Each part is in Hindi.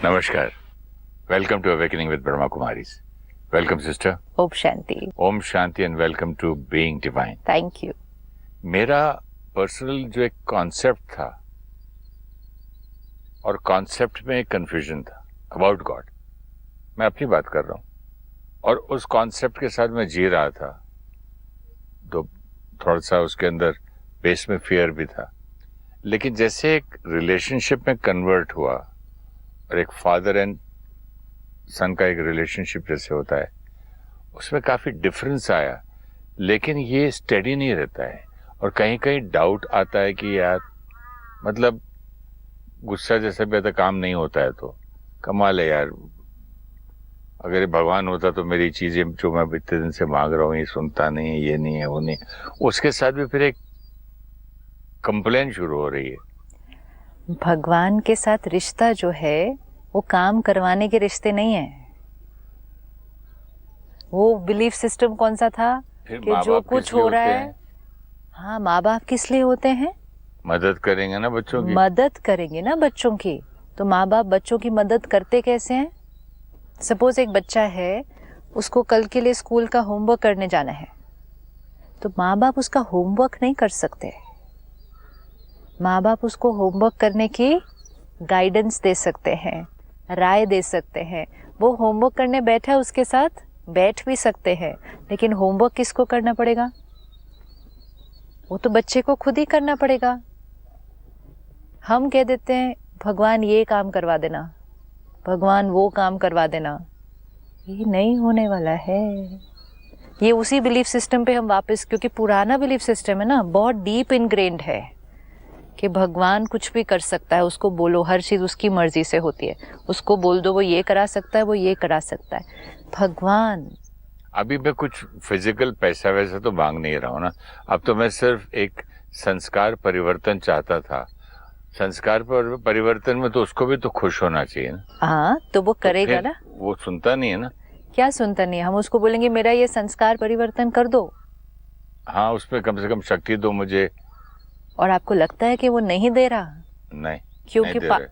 Namaskar. Welcome to Awakening with Brahma Kumaris. Welcome, sister. Om Shanti. Om Shanti and welcome to Being Divine. Thank you. मेरा पर्सनल जो एक कॉन्सेप्ट था और कॉन्सेप्ट में एक कंफ्यूजन था अबाउट गॉड, मैं अपनी बात कर रहा हूँ, और उस कॉन्सेप्ट के साथ मैं जी रहा था, तो थोड़ा सा उसके अंदर बेस में फियर भी था। लेकिन जैसे एक रिलेशनशिप में कन्वर्ट हुआ और एक फादर एंड सन का एक रिलेशनशिप जैसे होता है, उसमें काफ़ी डिफरेंस आया, लेकिन ये स्टेडी नहीं रहता है और कहीं कहीं डाउट आता है कि यार मतलब गुस्सा जैसे भी आता काम नहीं होता है, तो कमाल है यार, अगर ये भगवान होता तो मेरी चीज़ें जो मैं इतने दिन से मांग रहा हूँ ये सुनता नहीं है, ये नहीं है, वो नहीं। उसके साथ भी फिर एक कंप्लेन शुरू हो रही है। भगवान के साथ रिश्ता जो है वो काम करवाने के रिश्ते नहीं है। वो बिलीफ सिस्टम कौन सा था कि जो कुछ हो रहा है, हाँ, माँ बाप किस लिए होते हैं? मदद करेंगे ना बच्चों की, मदद करेंगे ना बच्चों की। तो माँ बाप बच्चों की मदद करते कैसे हैं? सपोज एक बच्चा है, उसको कल के लिए स्कूल का होमवर्क करने जाना है, तो माँ बाप उसका होमवर्क नहीं कर सकते। माँ बाप उसको होमवर्क करने की गाइडेंस दे सकते हैं, राय दे सकते हैं। वो होमवर्क करने बैठा है, उसके साथ बैठ भी सकते हैं, लेकिन होमवर्क किसको करना पड़ेगा? वो तो बच्चे को खुद ही करना पड़ेगा। हम कह देते हैं भगवान ये काम करवा देना, भगवान वो काम करवा देना। ये नहीं होने वाला है। ये उसी बिलीफ सिस्टम पे हम वापस, क्योंकि पुराना बिलीफ सिस्टम है ना, बहुत डीप इनग्रेन्ड है कि भगवान कुछ भी कर सकता है, उसको बोलो, हर चीज़ उसकी मर्जी से होती है, उसको बोल दो वो ये करा सकता है, वो ये करा सकता है। भगवान अभी मैं कुछ फिजिकल पैसा वैसा तो मांग नहीं रहा हूँ ना, अब तो मैं सिर्फ एक संस्कार परिवर्तन चाहता था। संस्कार परिवर्तन में तो उसको भी तो खुश होना चाहिए ना। हाँ, तो वो करेगा ना। वो सुनता नहीं है ना। क्या सुनता नहीं है? हम उसको बोलेंगे मेरा ये संस्कार परिवर्तन कर दो, हाँ, उसमें कम से कम शक्ति दो मुझे। और आपको लगता है कि वो नहीं दे रहा? नहीं,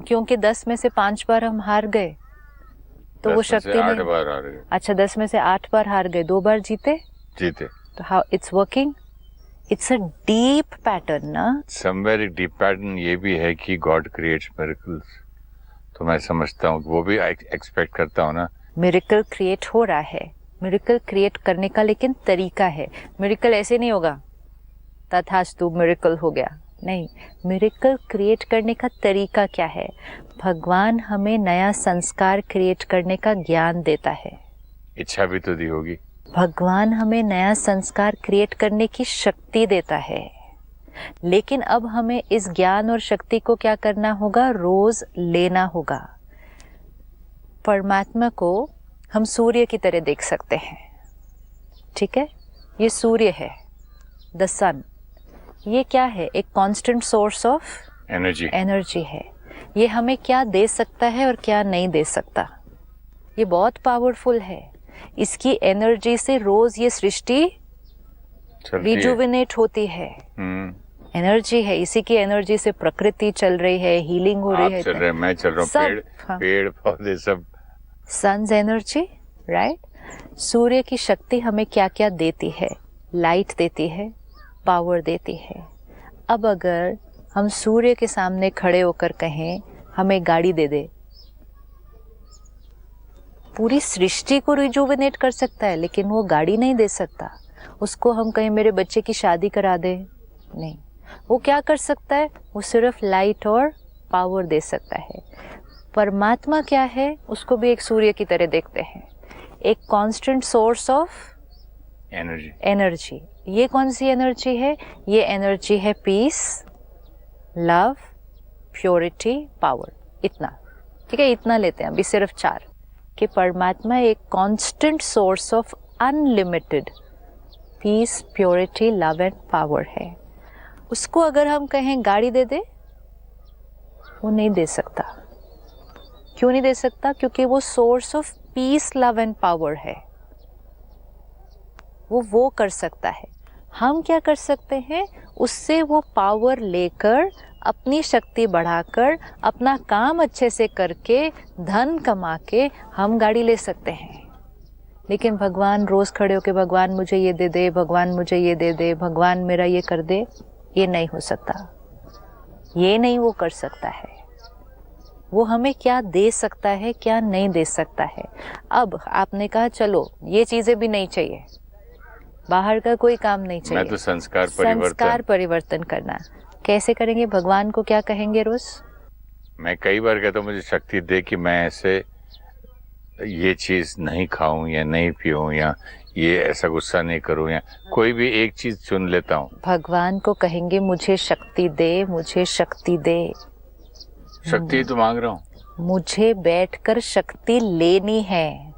क्योंकि 10 में से 5 बार हम हार गए, तो वो शक्ति नहीं। 8 बार हार गए। अच्छा, 10 में से 8 बार हार गए, 2 बार जीते। तो how it's working? It's a deep pattern ना। समवेयर एक डीप पैटर्न ये भी है कि गॉड क्रिएट्स मिरेकल्स, तो मैं समझता हूँ वो भी एक्सपेक्ट करता हूँ ना। मिरेकल क्रिएट हो रहा है, मिरेकल क्रिएट करने का लेकिन तरीका है। मिरेकल ऐसे नहीं होगा तथास्तु मिरेकल हो गया, नहीं। मिरेकल क्रिएट करने का तरीका क्या है? भगवान हमें नया संस्कार क्रिएट करने का ज्ञान देता है। इच्छा भी तो दी होगी। भगवान हमें नया संस्कार क्रिएट करने की शक्ति देता है, लेकिन अब हमें इस ज्ञान और शक्ति को क्या करना होगा? रोज लेना होगा। परमात्मा को हम सूर्य की तरह देख सकते हैं, ठीक है? ये सूर्य है, द सन। ये क्या है? एक कांस्टेंट सोर्स ऑफ एनर्जी है। ये हमें क्या दे सकता है और क्या नहीं दे सकता? ये बहुत पावरफुल है। इसकी एनर्जी से रोज ये सृष्टि रिजुविनेट होती है। एनर्जी है, इसी की एनर्जी से प्रकृति चल रही है, हीलिंग हो रही है। चल रहे, मैं चल रहा हूँ, पेड़ पौधे सब। Sons energy, right? सूर्य की शक्ति हमें क्या क्या देती है? लाइट देती है, पावर देती है। अब अगर हम सूर्य के सामने खड़े होकर कहें हमें गाड़ी दे दे, पूरी सृष्टि को रिजुविनेट कर सकता है, लेकिन वो गाड़ी नहीं दे सकता। उसको हम कहें मेरे बच्चे की शादी करा दे, नहीं। वो क्या कर सकता है? वो सिर्फ लाइट और पावर दे सकता है। परमात्मा क्या है? उसको भी एक सूर्य की तरह देखते हैं, एक कांस्टेंट सोर्स ऑफ एनर्जी। ये कौन सी एनर्जी है? ये एनर्जी है पीस, लव, प्योरिटी, पावर। इतना, ठीक है? इतना लेते हैं अभी, सिर्फ 4, कि परमात्मा एक constant source of unlimited peace, purity, love and power है। उसको अगर हम कहें गाड़ी दे दे, वो नहीं दे सकता। क्यों नहीं दे सकता? क्योंकि वो source of peace, love and power है। वो कर सकता है। हम क्या कर सकते हैं? उससे वो पावर लेकर अपनी शक्ति बढ़ाकर अपना काम अच्छे से करके धन कमा के हम गाड़ी ले सकते हैं। लेकिन भगवान रोज खड़े होके भगवान मुझे ये दे दे, भगवान मुझे ये दे दे, भगवान मेरा ये कर दे, ये नहीं हो सकता। ये नहीं वो कर सकता है। वो हमें क्या दे सकता है, क्या नहीं दे सकता है। अब आपने कहा चलो ये चीजें भी नहीं चाहिए, बाहर का कोई काम नहीं चाहिए, मैं तो संस्कार परिवर्तन करना कैसे करेंगे? भगवान को क्या कहेंगे रोज? मैं कई बार कहता हूँ मुझे शक्ति दे कि मैं ऐसे ये चीज नहीं खाऊं या नहीं पीऊं या ये ऐसा गुस्सा नहीं करूं या कोई भी एक चीज चुन लेता हूँ। भगवान को कहेंगे मुझे शक्ति दे, मुझे शक्ति दे। शक्ति तो मांग रहा हूँ। मुझे बैठकर शक्ति लेनी है।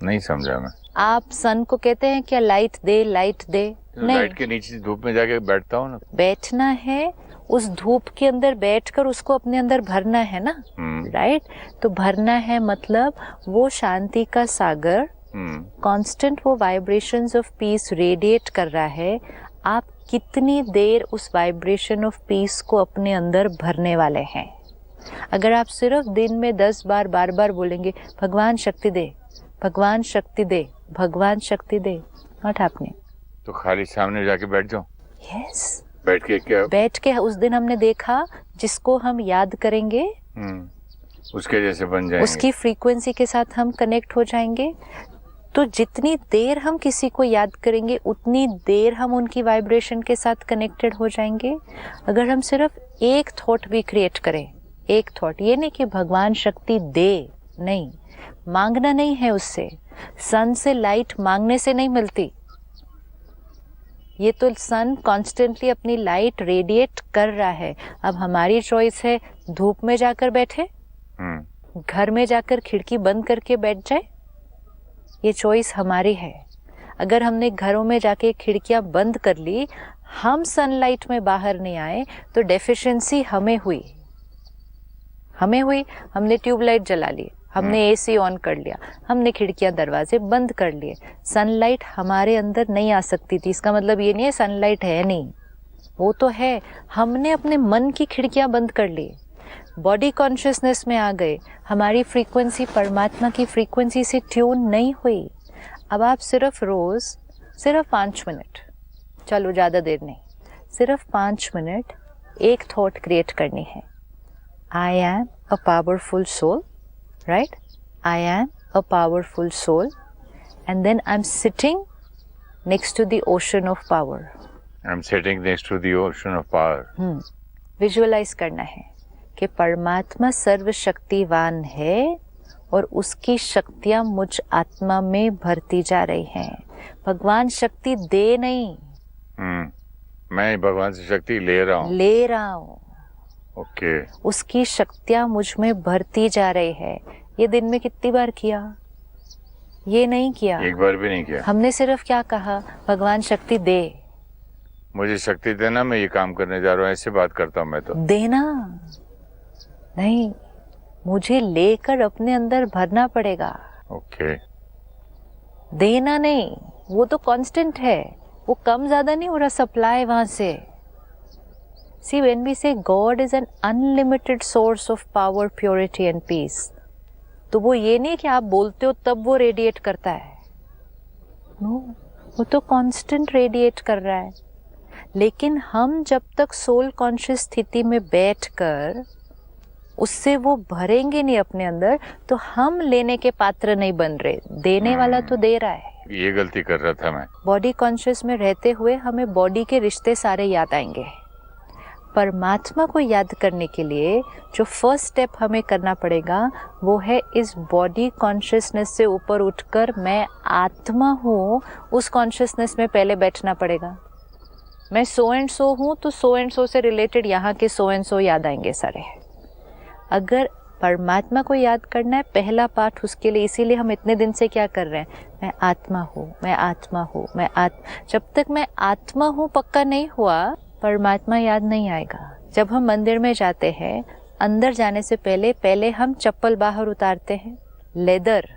नहीं समझा मैं। आप सन को कहते हैं क्या लाइट दे, लाइट दे? नहीं, लाइट के नीचे धूप में जाके बैठता हूँ ना। बैठना है, उस धूप के अंदर बैठकर उसको अपने अंदर भरना है ना, राइट? तो भरना है मतलब वो शांति का सागर कांस्टेंट वो वाइब्रेशंस ऑफ पीस रेडिएट कर रहा है। आप कितनी देर उस वाइब्रेशन ऑफ पीस को अपने अंदर भरने वाले हैं? अगर आप सिर्फ दिन में 10 बार बार बार बोलेंगे भगवान शक्ति दे, भगवान शक्ति दे, भगवान शक्ति दे, नॉट हैपनिंग। तो खाली सामने जाके बैठ जाओ। यस, बैठ के क्या? बैठ के उस दिन हमने देखा जिसको हम याद करेंगे उसके जैसे बन जाएंगे, उसकी फ्रीक्वेंसी के साथ हम कनेक्ट हो जाएंगे। तो जितनी देर हम किसी को याद करेंगे उतनी देर हम उनकी वाइब्रेशन के साथ कनेक्टेड हो जाएंगे। अगर हम सिर्फ एक थॉट भी क्रिएट करें, एक थॉट, ये नहीं कि भगवान शक्ति दे, नहीं, मांगना नहीं है उससे। सन से लाइट मांगने से नहीं मिलती। ये तो सन कॉन्स्टेंटली अपनी लाइट रेडिएट कर रहा है। अब हमारी चॉइस है धूप में जाकर बैठे, घर में जाकर खिड़की बंद करके बैठ जाए, ये चॉइस हमारी है। अगर हमने घरों में जाके खिड़कियां बंद कर ली, हम सनलाइट में बाहर नहीं आए, तो डेफिशिएंसी हमें हुई। हमने ट्यूबलाइट जला ली, हमने एसी ऑन कर लिया, हमने खिड़कियां दरवाजे बंद कर लिए, सनलाइट हमारे अंदर नहीं आ सकती थी। इसका मतलब ये नहीं है सनलाइट है नहीं, वो तो है। हमने अपने मन की खिड़कियां बंद कर ली, बॉडी कॉन्शियसनेस में आ गए, हमारी फ्रीक्वेंसी परमात्मा की फ्रीक्वेंसी से ट्यून नहीं हुई। अब आप सिर्फ रोज सिर्फ 5 मिनट, चलो ज़्यादा देर नहीं, सिर्फ 5 मिनट एक थॉट क्रिएट करनी है। I am a powerful soul, right? I am a powerful soul, and then I'm sitting next to the ocean of power. I'm sitting next to the ocean of power. Visualize करना है कि परमात्मा सर्वशक्तिवान है और उसकी शक्तियां मुझ आत्मा में भरती जा रही हैं। भगवान शक्ति दे नहीं, मैं भगवान से शक्ति ले रहा हूँ। ओके। उसकी शक्तियां मुझ में भरती जा रही है। ये दिन में कितनी बार किया? ये नहीं किया, एक बार भी नहीं किया। हमने सिर्फ क्या कहा, भगवान शक्ति दे, मुझे शक्ति देना, मैं ये काम करने जा रहा हूँ, ऐसे बात करता हूँ मैं तो। देना नहीं, मुझे लेकर अपने अंदर भरना पड़ेगा। ओके। देना नहीं, वो तो कांस्टेंट है, वो कम ज्यादा नहीं हो रहा सप्लाई वहां से। See, when we say God is an unlimited source of power, purity and peace, तो वो ये नहीं कि आप बोलते हो तब वो रेडिएट करता है। नो, वो तो कांस्टेंट रेडिएट कर रहा है। लेकिन हम जब तक सोल कॉन्शियस स्थिति में बैठकर उससे वो भरेंगे नहीं अपने अंदर, तो हम लेने के पात्र नहीं बन रहे। देने वाला तो दे रहा है। ये गलती कर रहा था मैं। बॉडी कॉन्शियस में रहते हुए हमें बॉडी के रिश्ते सारे याद आएंगे। परमात्मा को याद करने के लिए जो फर्स्ट स्टेप हमें करना पड़ेगा वो है इस बॉडी कॉन्शियसनेस से ऊपर उठकर मैं आत्मा हूँ, उस कॉन्शियसनेस में पहले बैठना पड़ेगा। मैं सो एंड सो हूँ तो सो एंड सो से रिलेटेड यहाँ के सो एंड सो याद आएंगे सारे। अगर परमात्मा को याद करना है पहला पार्ट उसके लिए, इसीलिए हम इतने दिन से क्या कर रहे हैं, मैं आत्मा हूँ, मैं आत्मा हूँ, जब तक मैं आत्मा हूँ पक्का नहीं हुआ परमात्मा याद नहीं आएगा। जब हम मंदिर में जाते हैं, अंदर जाने से पहले हम चप्पल बाहर उतारते हैं, लेदर,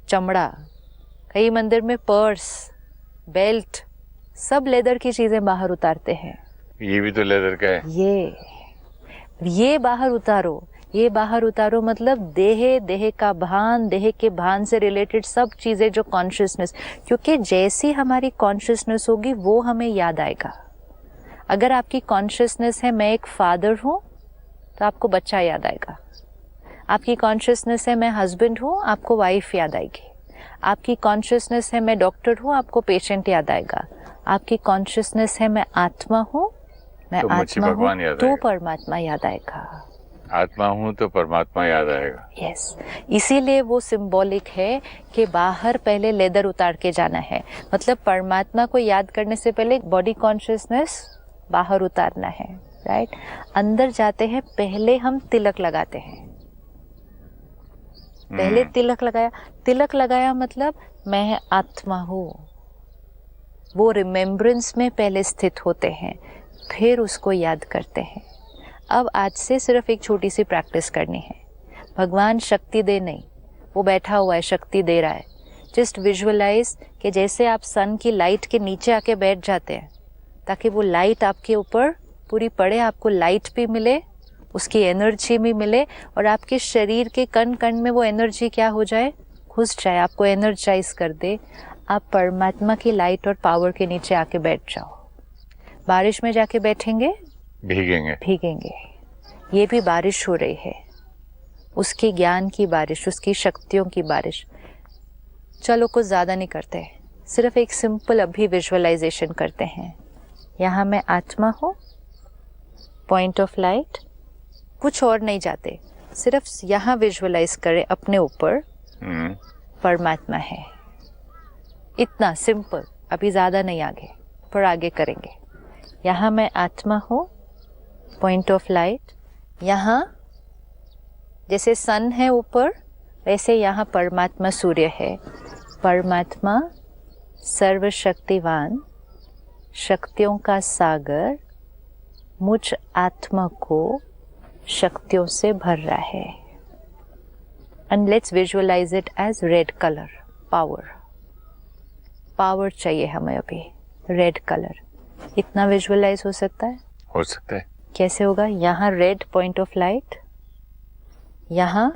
चमड़ा, कई मंदिर में पर्स, बेल्ट, सब लेदर की चीजें बाहर उतारते हैं। ये भी तो लेदर का है। ये बाहर उतारो, ये बाहर उतारो, मतलब देह का भान, देह के भान से रिलेटेड सब चीजें जो कॉन्शियसनेस, क्योंकि जैसी हमारी कॉन्शियसनेस होगी वो हमें याद आएगा। अगर आपकी कॉन्शियसनेस है मैं एक फादर हूं तो आपको बच्चा याद आएगा। आपकी कॉन्शियसनेस है मैं हस्बैंड हूं, आपको वाइफ याद आएगी। आपकी कॉन्शियसनेस है मैं डॉक्टर हूं, आपको पेशेंट याद आएगा। आपकी कॉन्शियसनेस है मैं आत्मा हूं, मैं तो मुझे आत्मा भगवान हूं याद तो आएगा। परमात्मा याद आएगा। आत्मा हूं तो परमात्मा याद आएगा। यस, इसीलिए वो सिंबॉलिक है कि बाहर पहले लेदर उतार के जाना है। मतलब परमात्मा को याद करने से पहले बॉडी कॉन्शियसनेस बाहर उतारना है, राइट। अंदर जाते हैं, पहले हम तिलक लगाते हैं। पहले तिलक लगाया, तिलक लगाया मतलब मैं आत्मा हूं, वो रिमेम्बरेंस में पहले स्थित होते हैं, फिर उसको याद करते हैं। अब आज से सिर्फ एक छोटी सी प्रैक्टिस करनी है। भगवान शक्ति दे नहीं, वो बैठा हुआ है, शक्ति दे रहा है। जस्ट विजुअलाइज कि जैसे आप सन की लाइट के नीचे आके बैठ जाते हैं, ताकि वो लाइट आपके ऊपर पूरी पड़े, आपको लाइट भी मिले, उसकी एनर्जी भी मिले, और आपके शरीर के कण कण में वो एनर्जी क्या हो जाए, घुस जाए, आपको एनर्जाइज कर दे। आप परमात्मा की लाइट और पावर के नीचे आके बैठ जाओ। बारिश में जाके बैठेंगे, भीगेंगे। ये भी बारिश हो रही है, उसके ज्ञान की बारिश, उसकी शक्तियों की बारिश। चलो कुछ ज़्यादा नहीं करते, सिर्फ एक सिंपल अभी विजुअलाइजेशन करते हैं। यहाँ मैं आत्मा हूँ, पॉइंट ऑफ लाइट, कुछ और नहीं जाते, सिर्फ यहाँ विजुअलाइज करें अपने ऊपर परमात्मा है। इतना सिंपल, अभी ज़्यादा नहीं, आगे पर आगे करेंगे। यहाँ मैं आत्मा हूँ, पॉइंट ऑफ लाइट, यहाँ जैसे सन है ऊपर, वैसे यहाँ परमात्मा सूर्य है। परमात्मा सर्वशक्तिवान, शक्तियों का सागर, मुझ आत्मा को शक्तियों से भर रहा है। And let's visualise it as red colour, power. Power चाहिए हमें अभी, रेड कलर। इतना विजुअलाइज हो सकता है? हो सकता है। कैसे होगा? यहाँ रेड पॉइंट ऑफ लाइट, यहाँ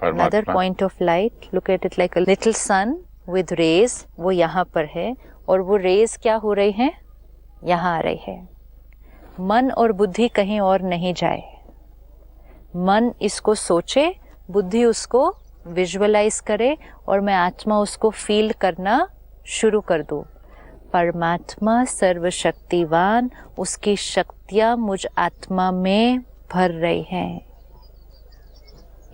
another point of light, look at it like a little sun with rays, वो यहाँ पर है, और वो रेज क्या हो रही हैं, यहाँ आ रही है। मन और बुद्धि कहीं और नहीं जाए, मन इसको सोचे, बुद्धि उसको विजुअलाइज करे, और मैं आत्मा उसको फील करना शुरू कर दूँ। परमात्मा सर्वशक्तिवान, उसकी शक्तियाँ मुझ आत्मा में भर रही हैं।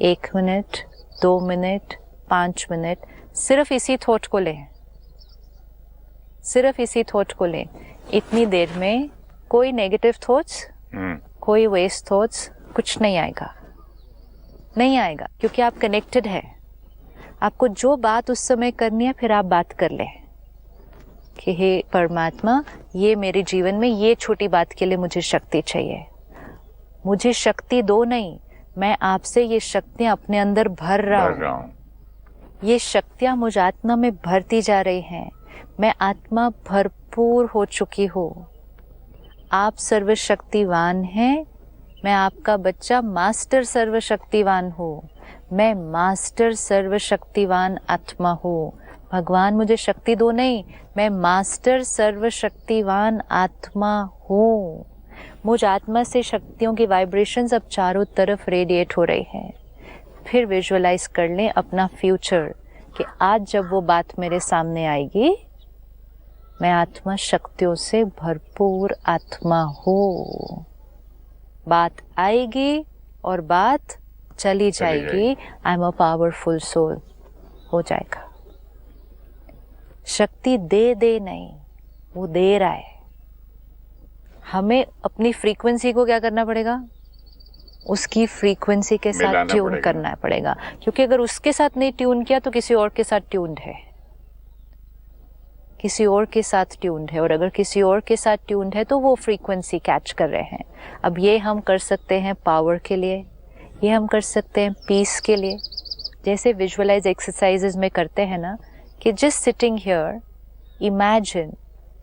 1 मिनट, 2 मिनट, 5 मिनट, सिर्फ इसी थॉट को लें, सिर्फ इसी थॉट को लें। इतनी देर में कोई नेगेटिव थॉट्स, कोई वेस्ट थॉट्स, कुछ नहीं आएगा, नहीं आएगा, क्योंकि आप कनेक्टेड है। आपको जो बात उस समय करनी है, फिर आप बात कर लें कि हे परमात्मा, ये मेरे जीवन में ये छोटी बात के लिए मुझे शक्ति चाहिए, मुझे शक्ति दो। नहीं, मैं आपसे ये शक्तियां अपने अंदर भर रहा हूँ। ये शक्तियां मुझ आत्मा में भरती जा रही हैं। मैं आत्मा भरपूर हो चुकी हूँ। आप सर्वशक्तिवान हैं, मैं आपका बच्चा मास्टर सर्वशक्तिवान हूँ। मैं मास्टर सर्वशक्तिवान आत्मा हूँ। भगवान मुझे शक्ति दो नहीं, मैं मास्टर सर्वशक्तिवान आत्मा हूँ। मुझ आत्मा से शक्तियों की वाइब्रेशंस अब चारों तरफ रेडिएट हो रही हैं। फिर विजुअलाइज कर लें अपना फ्यूचर कि आज जब वो बात मेरे सामने आएगी, मैं आत्मा शक्तियों से भरपूर आत्मा हूँ। बात आएगी और बात चली जाएगी। I am a powerful soul, हो जाएगा। शक्ति दे नहीं, वो दे रहा है। हमें अपनी फ्रीक्वेंसी को क्या करना पड़ेगा? उसकी फ्रीक्वेंसी के साथ ट्यून करना पड़ेगा, क्योंकि अगर उसके साथ नहीं ट्यून किया तो किसी और के साथ ट्यून्ड है, किसी और के साथ ट्यून्ड है, और अगर किसी और के साथ ट्यून्ड है तो वो फ्रीक्वेंसी कैच कर रहे हैं। अब ये हम कर सकते हैं पावर के लिए, ये हम कर सकते हैं पीस के लिए। जैसे विजुअलाइज एक्सरसाइजेज में करते हैं ना, कि just sitting here, imagine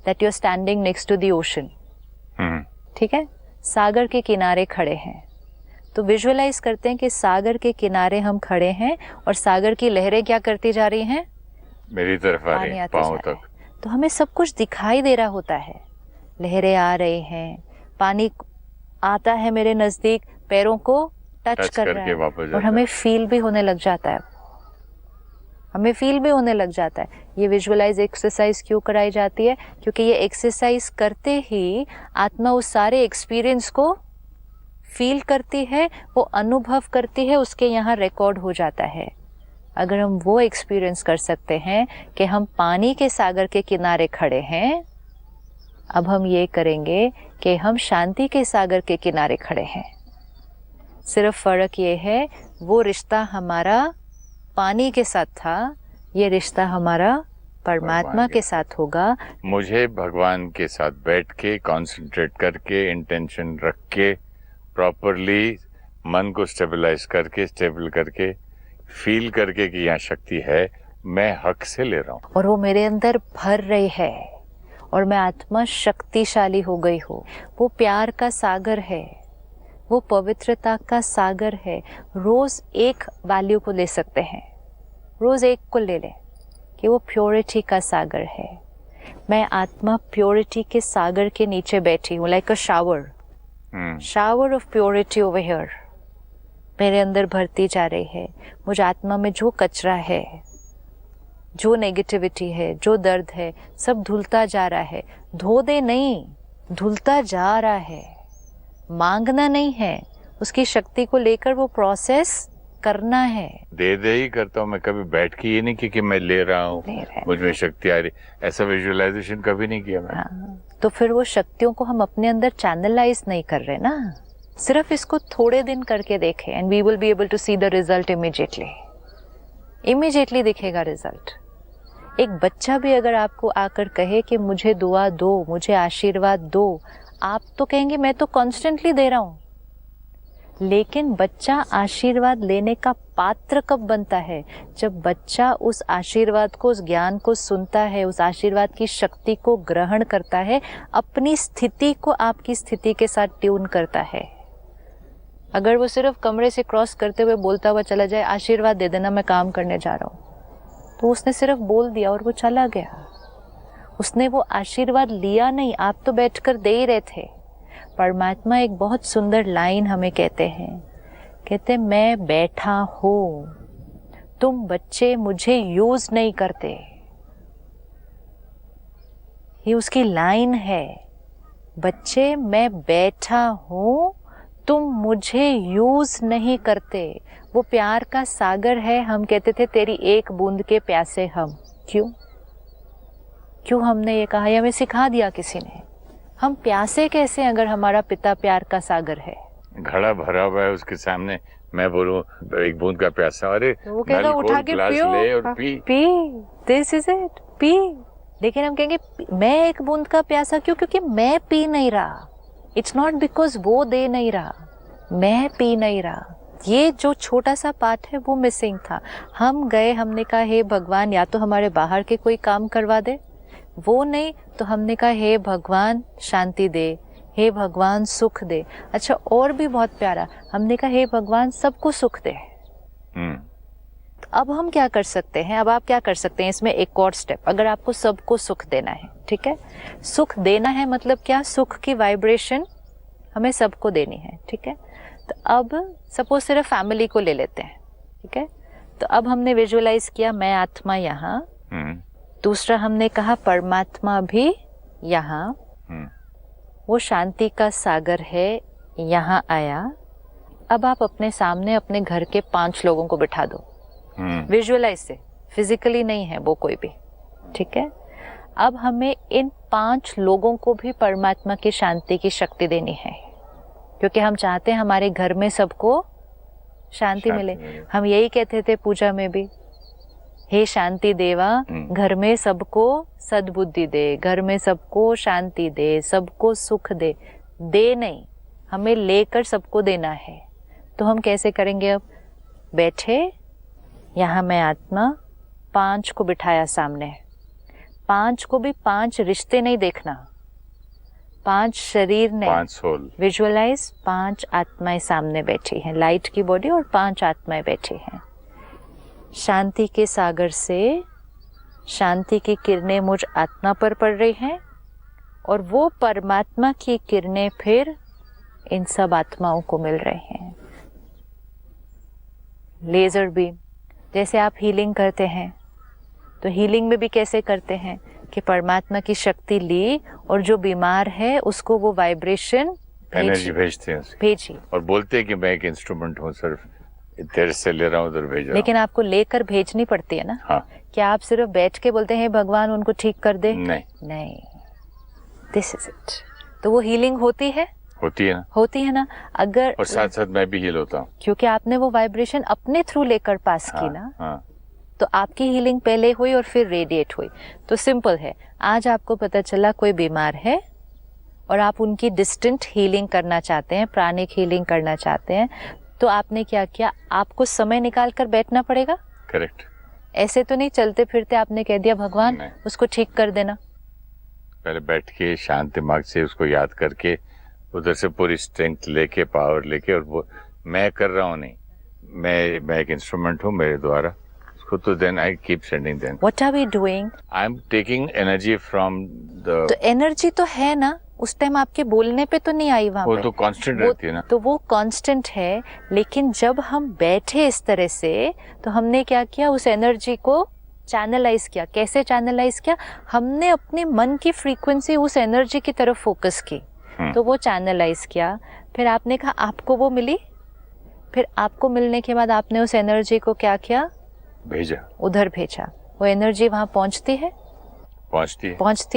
that you are standing next to the ocean, ठीक है, सागर के किनारे खड़े हैं। तो विजुअलाइज करते हैं कि सागर के किनारे हम खड़े हैं और सागर की लहरें क्या करती जा रही हैं, मेरी तरफ आ रही पानी है, आते जा पाँव रहे तक। हैं। तो हमें सब कुछ दिखाई दे रहा होता है, लहरें आ रही हैं, पानी आता है मेरे नजदीक, पैरों को टच कर रहा करके है वापस और जाता हमें है। फील भी होने लग जाता है, हमें फील भी होने लग जाता है। ये विजुअलाइज एक्सरसाइज क्यों कराई जाती है? क्योंकि ये एक्सरसाइज करते ही आत्मा उस सारे एक्सपीरियंस को फील करती है, वो अनुभव करती है, उसके यहाँ रिकॉर्ड हो जाता है। अगर हम वो एक्सपीरियंस कर सकते हैं कि हम पानी के सागर के किनारे खड़े हैं, अब हम ये करेंगे कि हम शांति के सागर के किनारे खड़े हैं। सिर्फ फर्क ये है, वो रिश्ता हमारा पानी के साथ था, ये रिश्ता हमारा परमात्मा के साथ होगा। मुझे भगवान के साथ बैठ के कंसंट्रेट करके इंटेंशन रख के प्रॉपरली मन को स्टेबलाइज करके स्टेबल करके फील करके कि यहाँ शक्ति है, मैं हक से ले रहा हूँ और वो मेरे अंदर भर रही है और मैं आत्मा शक्तिशाली हो गई हूँ। वो प्यार का सागर है, वो पवित्रता का सागर है। रोज एक वैल्यू को ले सकते हैं, रोज एक को ले लें कि वो प्योरिटी का सागर है। मैं आत्मा प्योरिटी के सागर के नीचे बैठी हूँ, like a shower of purity over here मेरे अंदर भरती जा रही है। मुझ आत्मा में जो कचरा है, जो नेगेटिविटी है, जो दर्द है, सब धुलता जा रहा है। धो दे नहीं, धुलता जा रहा है। मांगना नहीं है, उसकी शक्ति को लेकर वो प्रोसेस करना है। दे दे ही करता हूँ मैं, कभी बैठ के ये नहीं कि मैं ले रहा हूँ, मुझ में शक्ति आ रही, ऐसा विजुअलाइजेशन कभी नहीं किया मैंने। हाँ, तो फिर वो शक्तियों को हम अपने अंदर चैनलाइज नहीं कर रहे ना। सिर्फ इसको थोड़े दिन करके देखें and we will be able to see the result immediately दिखेगा रिजल्ट। एक बच्चा भी अगर आपको आकर कहे कि मुझे दुआ दो, मुझे आशीर्वाद दो, आप तो कहेंगे मैं तो कॉन्स्टेंटली दे रहा हूं। लेकिन बच्चा आशीर्वाद लेने का पात्र कब बनता है? जब बच्चा उस आशीर्वाद को, उस ज्ञान को सुनता है, उस आशीर्वाद की शक्ति को ग्रहण करता है, अपनी स्थिति को आपकी स्थिति के साथ ट्यून करता है। अगर वो सिर्फ कमरे से क्रॉस करते हुए बोलता हुआ चला जाए, आशीर्वाद दे देना मैं काम करने जा रहा हूँ, तो उसने सिर्फ बोल दिया और वो चला गया। उसने वो आशीर्वाद लिया नहीं, आप तो बैठकर दे ही रहे थे। परमात्मा एक बहुत सुंदर लाइन हमें कहते हैं, कहते मैं बैठा हूं, तुम बच्चे मुझे यूज नहीं करते। ये उसकी लाइन है, बच्चे मैं बैठा हूं, तुम मुझे यूज नहीं करते। वो प्यार का सागर है। हम कहते थे तेरी एक बूंद के प्यासे हम। क्यों हमने ये कहा, या हमें सिखा दिया किसी ने? हम प्यासे कैसे अगर हमारा पिता प्यार का सागर है? घड़ा भरा हुआ है उसके सामने, मैं बोलूं एक बूंद का प्यासा, अरे तो वो कहेगा उठा के पियो, ले और P, this is it, P. लेकिन हम कहेंगे मैं एक बूंद का प्यासा क्यों? क्योंकि मैं पी नहीं रहा। इट्स नॉट बिकॉज वो दे नहीं रहा, मैं पी नहीं रहा। ये जो छोटा सा पार्ट है वो मिसिंग था। हम गए, हमने कहा हे भगवान या तो हमारे बाहर के कोई काम करवा दे, वो नहीं तो हमने कहा हे भगवान शांति दे, हे भगवान सुख दे। अच्छा और भी बहुत प्यारा, हमने कहा हे भगवान सबको सुख दे। तो अब हम क्या कर सकते हैं? अब आप क्या कर सकते हैं इसमें एक और स्टेप, अगर आपको सबको सुख देना है, ठीक है, सुख देना है मतलब क्या? सुख की वाइब्रेशन हमें सबको देनी है, ठीक है। तो अब सपोज सिर्फ फैमिली को ले लेते हैं, ठीक है। तो अब हमने विजुअलाइज किया मैं आत्मा यहाँ, दूसरा हमने कहा परमात्मा भी यहाँ, वो शांति का सागर है यहाँ आया। अब आप अपने सामने अपने घर के 5 लोगों को बिठा दो, विजुअलाइज से, फिजिकली नहीं है वो कोई भी, ठीक है। अब हमें इन 5 लोगों को भी परमात्मा की शांति की शक्ति देनी है, क्योंकि हम चाहते हैं हमारे घर में सबको शांति मिले। हम यही कहते थे पूजा में भी, हे शांति देवा घर में सबको सद्बुद्धि दे, घर में सबको शांति दे, सबको सुख दे। दे नहीं, हमें लेकर सबको देना है। तो हम कैसे करेंगे? अब बैठे यहाँ मैं आत्मा, 5 को बिठाया सामने, 5 को भी 5 रिश्ते नहीं देखना, 5 शरीर ने 5 सोल। विजुअलाइज 5 आत्माएं सामने बैठी हैं, लाइट की बॉडी और 5 आत्माएं बैठी हैं। शांति के सागर से शांति की किरणें मुझ आत्मा पर पड़ रही हैं और वो परमात्मा की किरणें फिर इन सब आत्माओं को मिल रहे हैं। लेजर बीम, जैसे आप हीलिंग करते हैं तो हीलिंग में भी कैसे करते हैं कि परमात्मा की शक्ति ली और जो बीमार है उसको वो वाइब्रेशन एनर्जी भेजते हैं भेजी और बोलते हैं कि मैं एक इंस्ट्रूमेंट हूँ, सिर्फ इधर से ले रहा हूँ उधर भेज रहा हूँ। लेकिन आपको लेकर भेजनी पड़ती है ना। हाँ। क्या आप सिर्फ बैठ के बोलते हैं भगवान उनको ठीक कर दे? नहीं, दिस इज इट। तो वो हीलिंग होती है ना अगर, और साथ साथ मैं भी हील होता हूँ क्योंकि आपने वो वाइब्रेशन अपने थ्रू लेकर पास की ना। हाँ। तो आपकी हीलिंग पहले हुई और फिर रेडिएट हुई। तो सिंपल है, आज आपको पता चला कोई बीमार है और आप उनकी डिस्टेंट हीलिंग करना चाहते हैं, प्राणिक हीलिंग करना चाहते हैं, तो आपने क्या किया? आपको समय निकाल कर बैठना पड़ेगा। करेक्ट। ऐसे तो नहीं चलते फिरते आपने कह दिया भगवान उसको ठीक कर देना। पहले बैठ के शांत दिमाग से उसको याद करके उधर से पूरी स्ट्रेंथ लेके, पावर लेके, और वो मैं कर रहा हूँ नहीं, मैं एक इंस्ट्रूमेंट हूँ मेरे द्वारा उसको, तो then I keep sending them. What are we doing? I am taking energy from the. तो एनर्जी तो है ना, उस टाइम आपके बोलने पे तो नहीं आई वहां पे। वो तो कांस्टेंट रहती है ना। तो वो कांस्टेंट है, लेकिन जब हम बैठे इस तरह से तो हमने क्या किया? उस एनर्जी को चैनलाइज किया। कैसे चैनलाइज किया? हमने अपने मन की फ्रीक्वेंसी उस एनर्जी की तरफ फोकस की, तो वो चैनलाइज किया। फिर आपने कहा आपको वो मिली, फिर आपको मिलने के बाद आपने उस एनर्जी को क्या किया? भेजा, उधर भेजा। वो एनर्जी वहां पहुंचती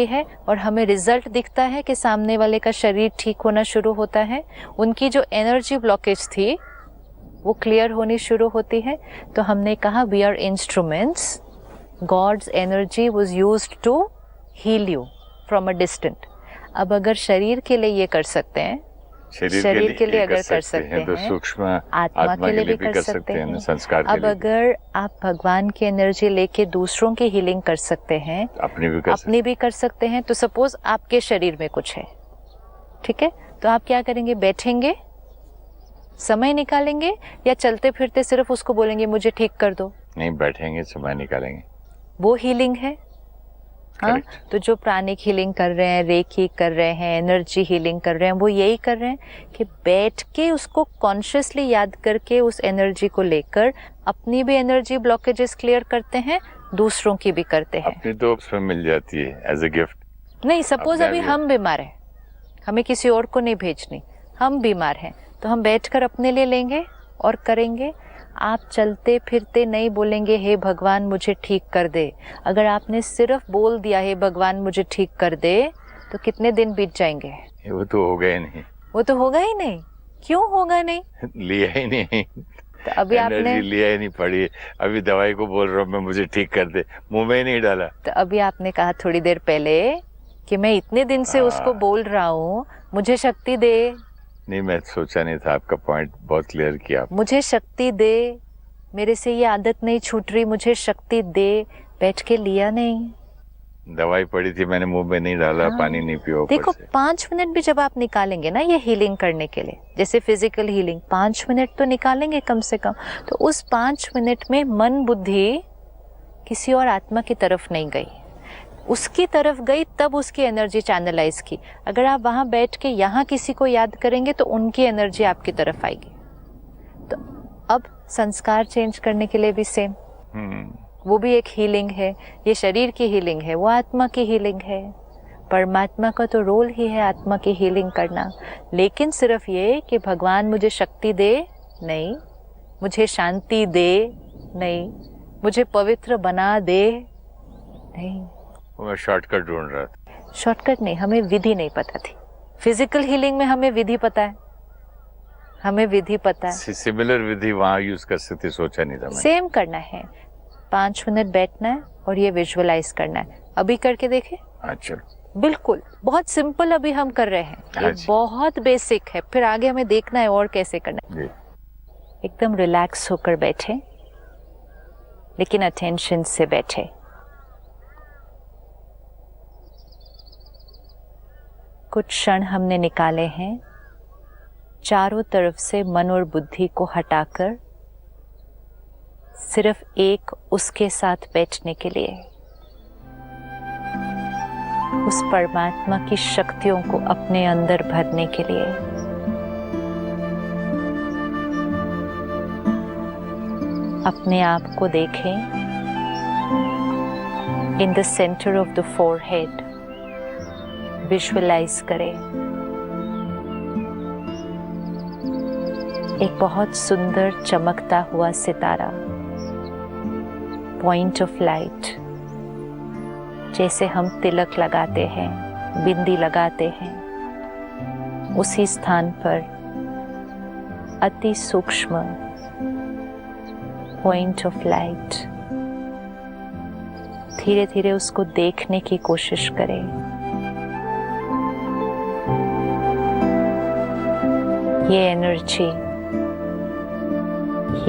है और हमें रिजल्ट दिखता है कि सामने वाले का शरीर ठीक होना शुरू होता है, उनकी जो एनर्जी ब्लॉकेज थी वो क्लियर होनी शुरू होती है। तो हमने कहा we are instruments, God's energy was used to heal you from a distant. अब अगर शरीर के लिए ये कर सकते हैं, शरीर के लिए अगर कर सकते हैं तो सूक्ष्म आत्मा के लिए भी कर सकते हैं, संस्कार के अब लिए। अगर आप भगवान की एनर्जी लेके दूसरों की हीलिंग कर सकते हैं, अपनी भी कर सकते हैं। तो सपोज आपके शरीर में कुछ है, ठीक है, तो आप क्या करेंगे? बैठेंगे, समय निकालेंगे, या चलते फिरते सिर्फ उसको बोलेंगे मुझे ठीक कर दो? नहीं, बैठेंगे, समय निकालेंगे, वो हीलिंग है। हाँ, तो जो प्राणिक हीलिंग कर रहे हैं, रेकी कर रहे हैं, एनर्जी हीलिंग कर रहे हैं, वो यही कर रहे हैं कि बैठ के उसको कॉन्शियसली याद करके उस एनर्जी को लेकर अपनी भी एनर्जी ब्लॉकेजेस क्लियर करते हैं, दूसरों की भी करते हैं। अपनी तो उसमें मिल जाती है एज ए गिफ्ट। नहीं, सपोज अभी हम बीमार हैं, हमें किसी और को नहीं भेजनी, हम बीमार हैं, तो हम बैठकर अपने लिए लेंगे और करेंगे। आप चलते फिरते नहीं बोलेंगे हे भगवान मुझे ठीक कर दे। अगर आपने सिर्फ बोल दिया हे भगवान मुझे ठीक कर दे, तो कितने दिन बीत जाएंगे? वो तो होगा ही नहीं। वो तो होगा ही नहीं। क्यों होगा नहीं? लिया ही नहीं, तो अभी आपने लिया ही नहीं पड़ी। अभी दवाई को बोल रहा हूँ मैं मुझे ठीक कर दे, मुंह में ही नहीं डाला। तो अभी आपने कहा थोड़ी देर पहले कि मैं इतने दिन से उसको बोल रहा हूँ मुझे शक्ति दे। नहीं, मैं सोचा नहीं था, आपका पॉइंट बहुत क्लियर किया। मुझे शक्ति दे, मेरे से ये आदत नहीं छूट रही, मुझे शक्ति दे। बैठ के लिया नहीं, दवाई पड़ी थी मैंने मुंह में नहीं डाला। हाँ। पानी नहीं पिया। देखो 5 मिनट भी जब आप निकालेंगे ना ये हीलिंग करने के लिए, जैसे फिजिकल हीलिंग 5 मिनट तो निकालेंगे कम से कम, तो उस 5 मिनट में मन बुद्धि किसी और आत्मा की तरफ नहीं गई, उसकी तरफ गई, तब उसकी एनर्जी चैनलाइज की। अगर आप वहां बैठ के यहाँ किसी को याद करेंगे तो उनकी एनर्जी आपकी तरफ आएगी। तो अब संस्कार चेंज करने के लिए भी सेम, वो भी एक हीलिंग है। ये शरीर की हीलिंग है, वो आत्मा की हीलिंग है। परमात्मा का तो रोल ही है आत्मा की हीलिंग करना, लेकिन सिर्फ ये कि भगवान मुझे शक्ति दे नहीं, मुझे शांति दे नहीं, मुझे पवित्र बना दे नहीं। मैं शॉर्टकट ढूंढ रहा था। शॉर्टकट नहीं, हमें विधि नहीं पता थी। फिजिकल हीलिंग में हमें विधि पता है, हमें विधि पता है। सिमिलर विधि वहां यूज कर सकते, सोचा नहीं था मैंने। सेम करना है, 5 मिनट बैठना है और ये विजुअलाइज करना है। अभी करके देखे? अच्छा, बिल्कुल बहुत सिंपल अभी हम कर रहे हैं, ये बहुत बेसिक है, फिर आगे हमें देखना है और कैसे करना है। एकदम रिलैक्स होकर बैठे, लेकिन अटेंशन से बैठे। कुछ क्षण हमने निकाले हैं चारों तरफ से मन और बुद्धि को हटाकर सिर्फ एक उसके साथ बैठने के लिए, उस परमात्मा की शक्तियों को अपने अंदर भरने के लिए। अपने आप को देखें in the centre of the forehead, visualise करें एक बहुत सुंदर चमकता हुआ सितारा, पॉइंट ऑफ लाइट। जैसे हम तिलक लगाते हैं, बिंदी लगाते हैं, उसी स्थान पर अति सूक्ष्म पॉइंट ऑफ लाइट। धीरे धीरे उसको देखने की कोशिश करें। ये एनर्जी,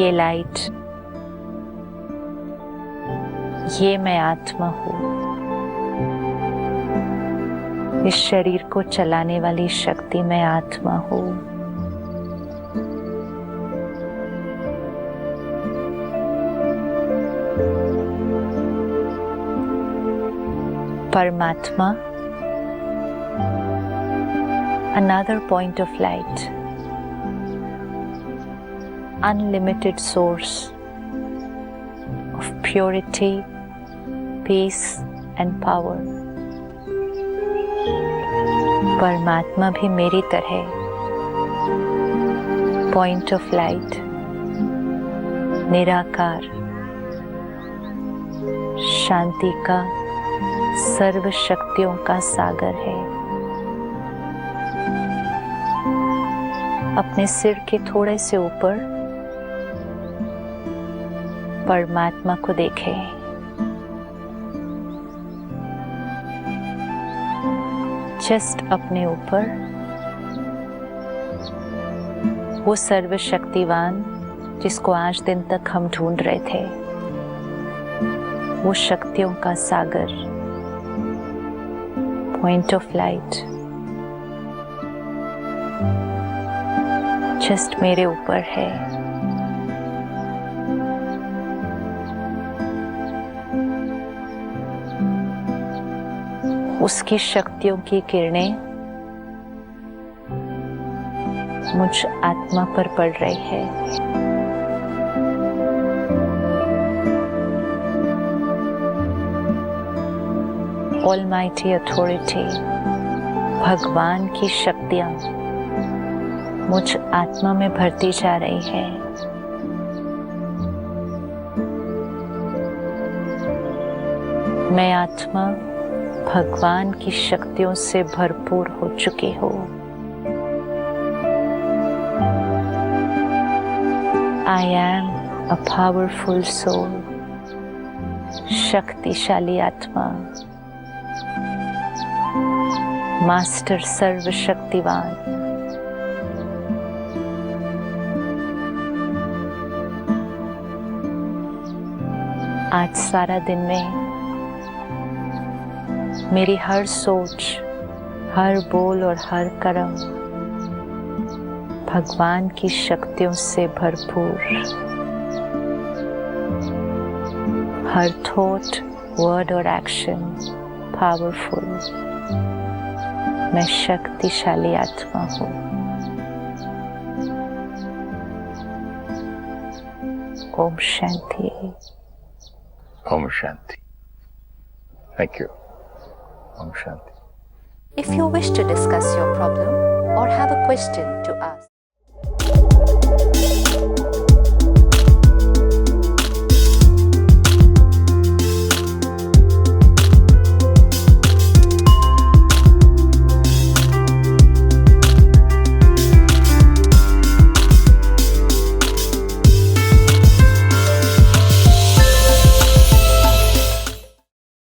ये लाइट, ये मैं आत्मा हूँ। इस शरीर को चलाने वाली शक्ति मैं आत्मा हूँ। परमात्मा, another point of light, unlimited source of purity, peace and power. परमात्मा भी मेरी तरह पॉइंट ऑफ लाइट, निराकार, शांति का, सर्व शक्तियों का सागर है। अपने सिर के थोड़े से ऊपर परमात्मा को देखें। जस्ट अपने ऊपर वो सर्वशक्तिवान जिसको आज दिन तक हम ढूंढ रहे थे, वो शक्तियों का सागर, पॉइंट ऑफ लाइट जस्ट मेरे ऊपर है। उसकी शक्तियों की किरणें मुझ आत्मा पर पड़ रही है। ऑलमाइटी अथॉरिटी, भगवान की शक्तियां मुझ आत्मा में भरती जा रही है। मैं आत्मा भगवान की शक्तियों से भरपूर हो चुकी हूँ। I am a powerful soul, शक्तिशाली आत्मा, मास्टर सर्वशक्तिवान। आज सारा दिन में मेरी हर सोच, हर बोल और हर कर्म भगवान की शक्तियों से भरपूर। हर थॉट, वर्ड और एक्शन पावरफुल। मैं शक्तिशाली आत्मा हूँ। Om Shanti. Om Shanti. Thank you. Om Shanti. If you wish to discuss your problem or have a question to ask,